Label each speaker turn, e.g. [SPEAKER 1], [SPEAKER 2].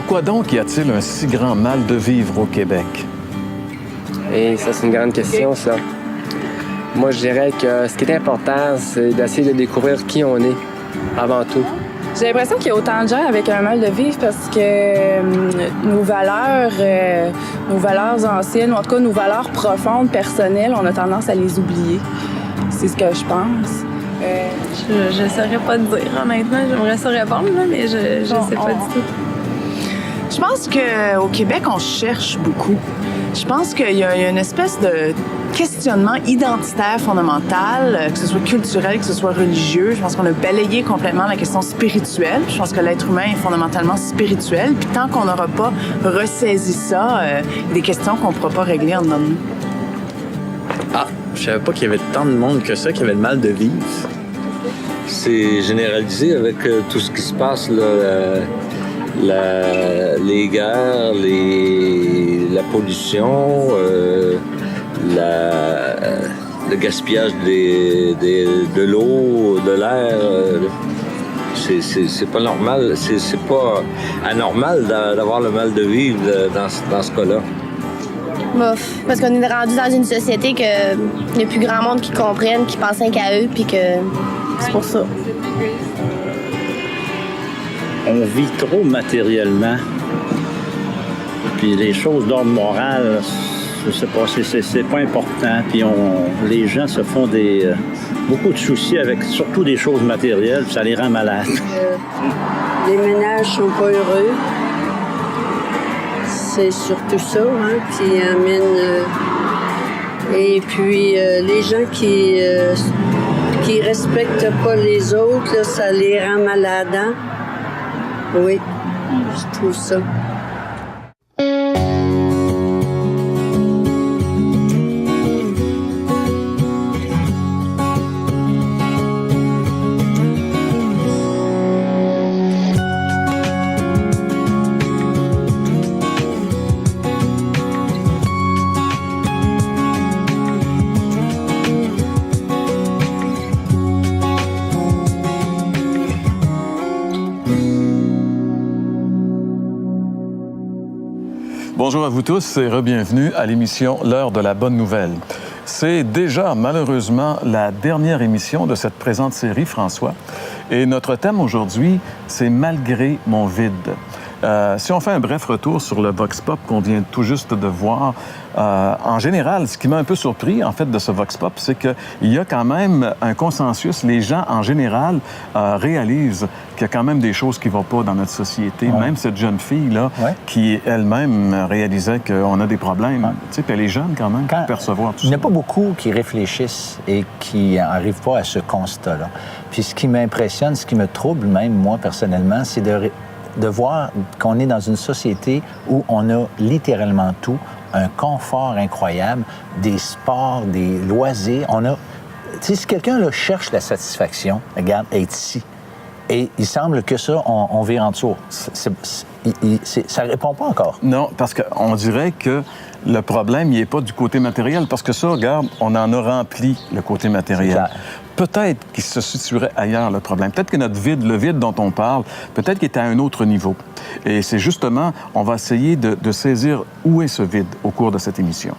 [SPEAKER 1] Pourquoi donc y a-t-il un si grand mal de vivre au Québec?
[SPEAKER 2] Et ça, c'est une grande question, ça. Moi, je dirais que ce qui est important, c'est d'essayer de découvrir qui on est, avant tout.
[SPEAKER 3] J'ai l'impression qu'il y a autant de gens avec un mal de vivre parce que nos valeurs anciennes, ou en tout cas nos valeurs profondes, personnelles, on a tendance à les oublier. C'est ce que je pense.
[SPEAKER 4] Je ne saurais pas te dire, honnêtement. J'aimerais ça répondre, là, mais je sais pas du tout.
[SPEAKER 5] Je pense qu'au Québec, on cherche beaucoup. Je pense qu'il y a une espèce de questionnement identitaire fondamental, que ce soit culturel, que ce soit religieux. Je pense qu'on a balayé complètement la question spirituelle. Je pense que l'être humain est fondamentalement spirituel. Puis tant qu'on n'aura pas ressaisi ça, des questions qu'on ne pourra pas régler en dedans de nous.
[SPEAKER 6] Ah, je savais pas qu'il y avait tant de monde que ça qui avait le mal de vivre.
[SPEAKER 7] C'est généralisé avec tout ce qui se passe, là, les guerres, la pollution, le gaspillage de l'eau, de l'air. C'est pas normal, c'est pas anormal d'avoir le mal de vivre dans ce cas-là.
[SPEAKER 8] Bof, parce qu'on est rendu dans une société que il n'y a plus grand monde qui comprenne, qui pense rien qu'à eux, puis que c'est pour ça.
[SPEAKER 9] On vit trop matériellement. Puis les choses d'ordre moral, je sais pas, c'est pas important. Puis les gens se font beaucoup de soucis avec surtout des choses matérielles, puis ça les rend malades.
[SPEAKER 10] Les ménages sont pas heureux. C'est surtout ça, hein, qui amène... et puis, les gens qui respectent pas les autres, là, ça les rend malades, hein? Oui, je trouve ça.
[SPEAKER 1] Bonjour à vous tous et re-bienvenue à l'émission L'heure de la bonne nouvelle. C'est déjà malheureusement la dernière émission de cette présente série, François. Et notre thème aujourd'hui, c'est « Malgré mon vide ». Si on fait un bref retour sur le Vox Pop qu'on vient tout juste de voir, en général, ce qui m'a un peu surpris, en fait, de ce Vox Pop, c'est qu'il y a quand même un consensus. Les gens, en général, réalisent qu'il y a quand même des choses qui ne vont pas dans notre société. Ouais. Même cette jeune fille-là, qui elle-même réalisait qu'on a des problèmes. Ouais. Tu sais, puis elle est jeune quand même, pour percevoir tout ça.
[SPEAKER 11] Il n'y en a pas beaucoup qui réfléchissent et qui n'arrivent pas à ce constat-là. Puis ce qui m'impressionne, ce qui me trouble même, moi, personnellement, c'est de voir qu'on est dans une société où on a littéralement tout, un confort incroyable, des sports, des loisirs. On a... Tu sais, si quelqu'un là, cherche la satisfaction, regarde, être ici. Et il semble que ça, on vire en dessous. Ça ne répond pas encore.
[SPEAKER 1] Non, parce qu'on dirait que le problème, il n'est pas du côté matériel, parce que ça, regarde, on en a rempli le côté matériel. Peut-être qu'il se situerait ailleurs, le problème. Peut-être que notre vide, le vide dont on parle, peut-être qu'il est à un autre niveau. Et c'est justement, on va essayer de saisir où est ce vide au cours de cette émission.